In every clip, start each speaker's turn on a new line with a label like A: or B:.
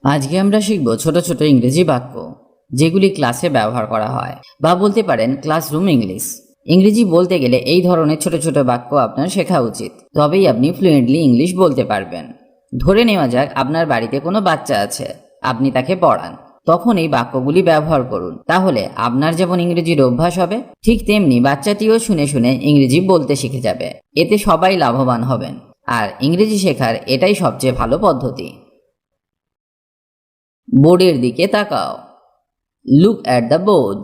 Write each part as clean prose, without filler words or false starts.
A: আজকে আমরা শিখব ছোট ছোট ইংরেজি বাক্য যেগুলি ক্লাসে ব্যবহার করা হয় বা বলতে পারেন ক্লাসরুম ইংলিশ। ইংরেজি বলতে গেলে এই ধরনের ছোট ছোট বাক্য আপনার শেখা উচিত, তবেই আপনি ফ্লুয়েন্টলি ইংলিশ বলতে পারবেন। ধরে নেওয়া যাক আপনার বাড়িতে কোনো বাচ্চা আছে, আপনি তাকে পড়ান, তখন এই বাক্যগুলি ব্যবহার করুন। তাহলে আপনার যেমন ইংরেজির অভ্যাস হবে, ঠিক তেমনি বাচ্চাটিও শুনে শুনে ইংরেজি বলতে শিখে যাবে। এতে সবাই লাভবান হবেন, আর ইংরেজি শেখার এটাই সবচেয়ে ভালো পদ্ধতি। বোর্ডের দিকে তাকাও। Look at the board.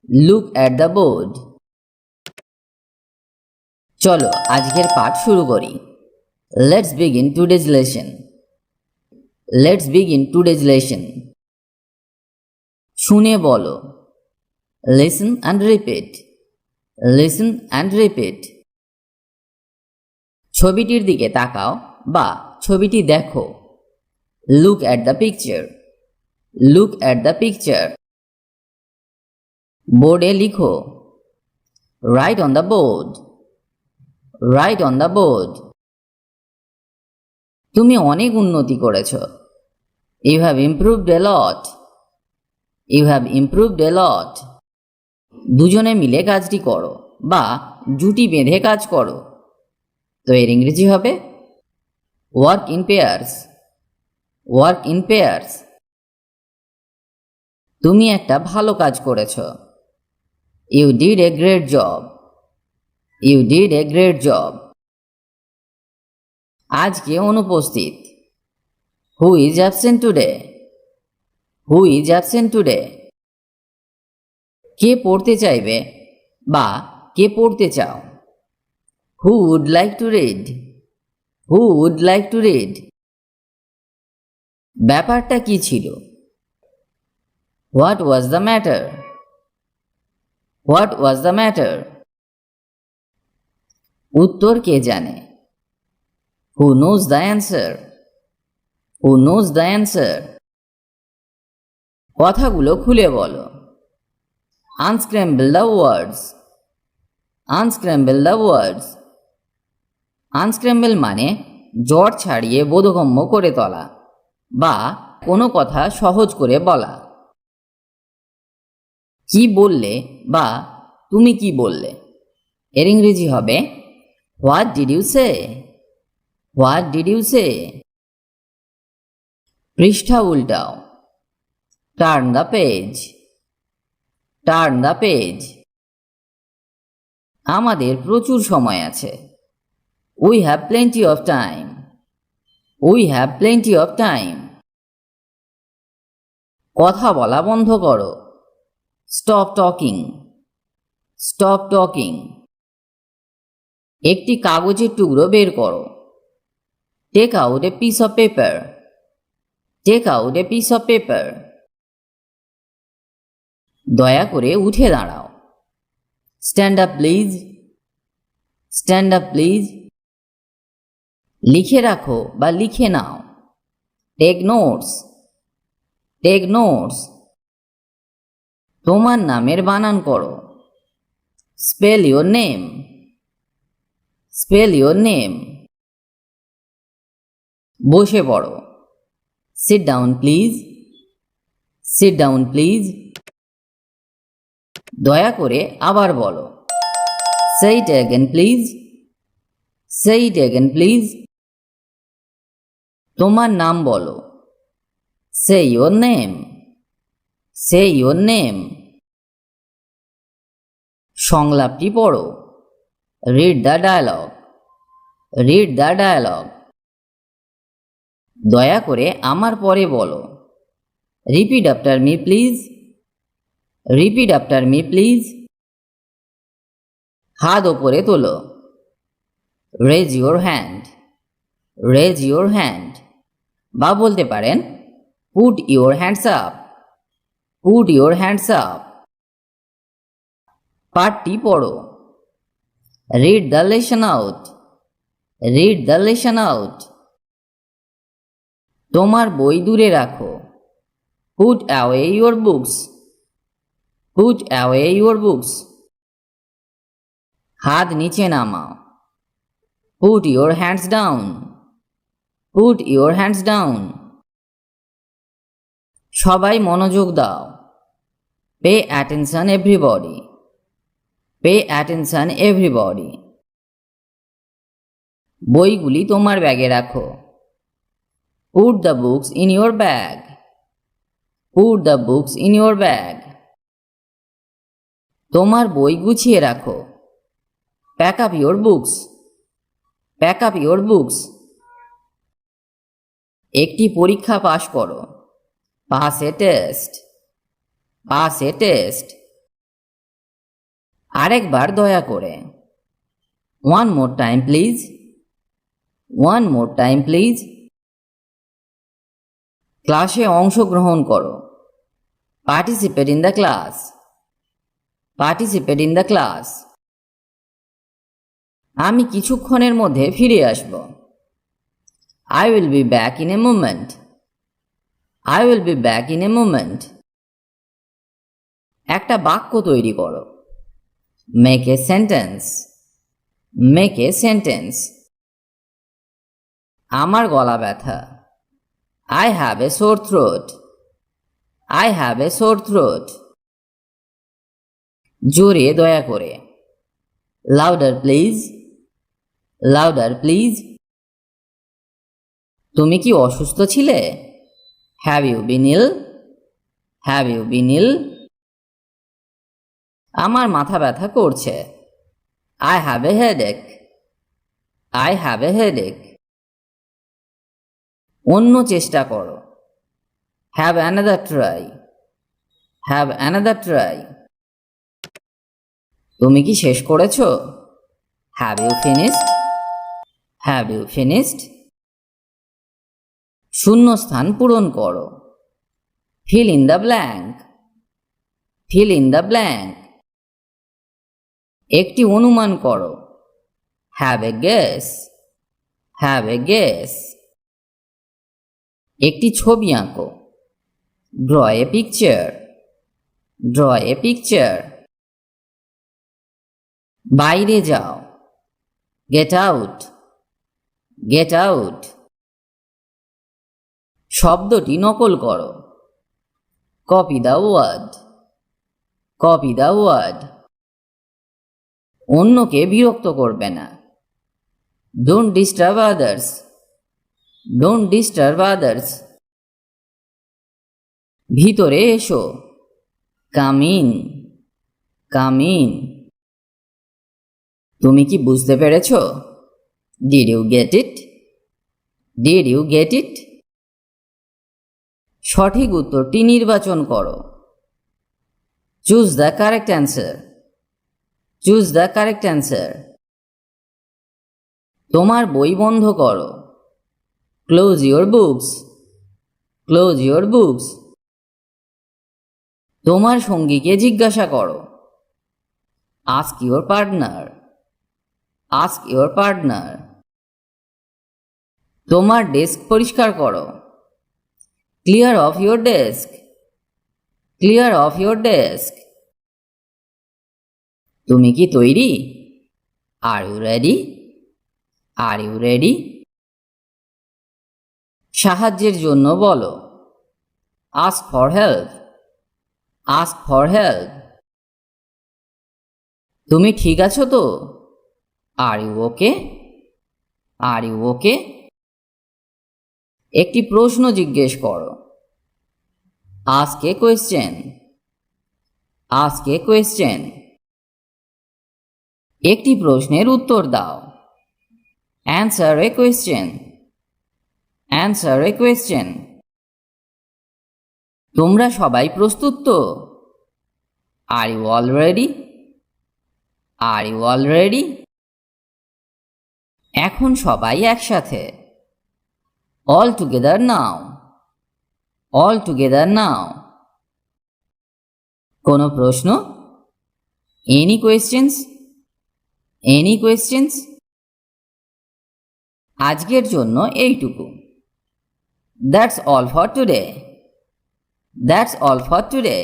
A: Look at the board. চলো আজকের পাঠ শুরু করি। Let's begin today's lesson. Let's begin today's lesson. শুনে বলো। Listen and repeat. Listen and repeat. ছবিটির দিকে তাকাও বা ছবিটি দেখো। Look at the picture. Look at the picture. বোর্ডে লিখো। Write on the board. Write on the board. তুমি অনেক উন্নতি করেছ। You have improved a lot. You have improved a লট। দুজনে মিলে কাজটি করো বা জুটি বেঁধে কাজ করো। তো এর ইংরেজি হবে work in pairs. Work in pairs. তুমি একটা ভালো কাজ করেছ। You did a great job. You did a great job. আজকে অনুপস্থিত। Who is absent today. Who is absent today. কে পড়তে চাইবে বা কে পড়তে চাও। Who would like to read. Who would like to read. ব্যাপারটা কি ছিল। What was the matter. What was the matter. উত্তর কে জানে। Who knows the answer. Who knows the answer. কথাগুলো খুলে বলো। আনস্ক্র্যাম্বল দ্য ওয়ার্ডস। আনস্ক্র্যাম্বল the words. আনস্ক্র্যাম্বল মানে জট ছাড়িয়ে বোধগম্য করে তোলা বা কোনো কথা সহজ করে বলা। কি বললে বা তুমি কি বললে, এর ইংরেজি হবে what did you say. What did you say. পৃষ্ঠা উল্টাও। Turn the page. Turn the page. আমাদের প্রচুর সময় আছে। We have plenty of time. We have plenty of time. কথা বলা বন্ধ করো। Stop talking. Stop talking. একটি কাগজের টুকরো বের করো। Take out a piece of paper. Take out a piece of paper. দয়া করে উঠে দাঁড়াও। Stand up please. Stand up please. লিখে রাখো বা লিখে নাও। Take notes. Take notes. তোমার নামের বানান করো। Spell your name. Spell your name. বসে পড়ো। Sit down please. Sit down please. দয়া করে আবার বলো। Say it again please. Say it again please. তোমার নাম বলো। Say your name. Say your name. সংলাপটি পড়ো। Read the dialogue. Read the dialogue. দয়া করে আমার পরে বলো। Repeat after me please. Repeat after me please. হাত ওপরে তোলো। Raise your hand. Raise your hand. বা বলতে পারেন put your hands up. Put your hands up. পাঠটি পড়ো। Read the lesson out. Read the lesson out. তোমার বই দূরে রাখো। Put away your books. Put away your books. হাত নিচে নামাও। Put your hands down. Put your hands down. সবাই মনোযোগ দাও। Pay attention everybody. Pay attention everybody. বইগুলি তোমার ব্যাগে রাখো। Put the books in your bag. Put the books in your bag. তোমার বই গুছিয়ে রাখো। Pack up your books. Pack up your books. একটি পরীক্ষা পাশ করো। পাস এ টেস্ট। পাস এ টেস্ট। আরেকবার দয়া করে। One more time please. One more time please. ক্লাসে অংশগ্রহণ করো। Participate in the class. Participate in the class. আমি কিছুক্ষণের মধ্যে ফিরে আসব। I will be back in a moment. I will be back in a moment. একটা বাক্য তৈরি করো। Make a sentence. Make a sentence. আমার গলা ব্যথা। I have a sore throat. I have a sore throat. জোরে দয়া করে। Louder please. Louder please. তুমি কি অসুস্থ ছিলে? Have you been ill? Have you been ill? আমার মাথা ব্যথা করছে। I have a headache. I have a headache. অন্য চেষ্টা করো। Have another try. Have another try. তুমি কি শেষ করেছো? Have you finished? Have you finished? শূন্যস্থান পূরণ করো। Fill in the blank. Fill in the blank. একটি অনুমান করো। Have a guess. Have a guess. একটি ছবি আঁকো। Draw a picture. Draw a picture. বাইরে যাও। Get out. Get out. শব্দটি নকল করো। Copy the word. Copy the word. অন্যকে বিরক্ত করবে না। Don't disturb others. Don't disturb others. ভিতরে এসো। Come in. Come in. তুমি কি বুঝতে পেরেছ? Did you get it? Did you get it? সঠিক উত্তরটি নির্বাচন করো। Choose the correct answer. Choose the correct answer. তোমার বই বন্ধ করো। Close your books. Close your books. তোমার সঙ্গীকে জিজ্ঞাসা করো। Ask your partner. Ask your partner. তোমার ডেস্ক পরিষ্কার করো। Clear off your desk. Clear off your desk. তুমি কি তৈরি? Are you ready? Are you ready? সাহায্যের জন্য বলো। Ask for help. Ask for help. তুমি ঠিক আছো তো? Are you okay? Are you okay? একটি প্রশ্ন জিজ্ঞেস করো। Ask a question. Ask a question. একটি প্রশ্নের উত্তর দাও। Answer a question. Answer a question. তোমরা সবাই প্রস্তুত তো? Are you all ready? Are you all ready? এখন সবাই একসাথে। All together now. All together now. কোনো প্রশ্ন? Any questions? Any questions? আজকের জন্য এইটুকু। That's all for today. That's all for today.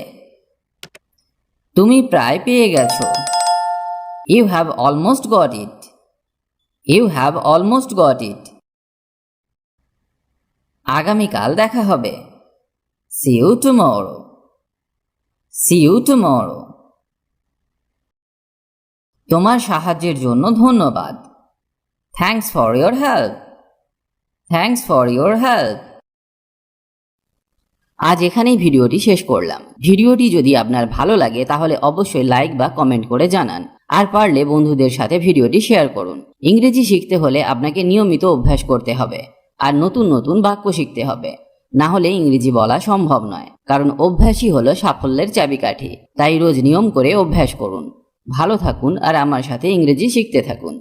A: তুমি প্রায় পেয়ে গেছো। You have almost got it. You have almost got it. আগামীকাল দেখা হবে। See you tomorrow. See you tomorrow. তোমার সাহায্যের জন্য ধন্যবাদ। Thanks for your help. Thanks for your help. আজ এখানেই ভিডিওটি শেষ করলাম। ভিডিওটি যদি আপনার ভালো লাগে তাহলে অবশ্যই লাইক বা কমেন্ট করে জানান, আর পারলে বন্ধুদের সাথে ভিডিওটি শেয়ার করুন। ইংরেজি শিখতে হলে আপনাকে নিয়মিত অভ্যাস করতে হবে আর নতুন নতুন বাক্য শিখতে হবে, না হলে ইংরেজি বলা সম্ভব নয়। কারণ অভ্যাসই হলো সাফল্যের চাবিকাঠি। তাই রোজ নিয়ম করে অভ্যাস করুন। ভালো থাকুন আর আমার সাথে ইংরেজি শিখতে থাকুন।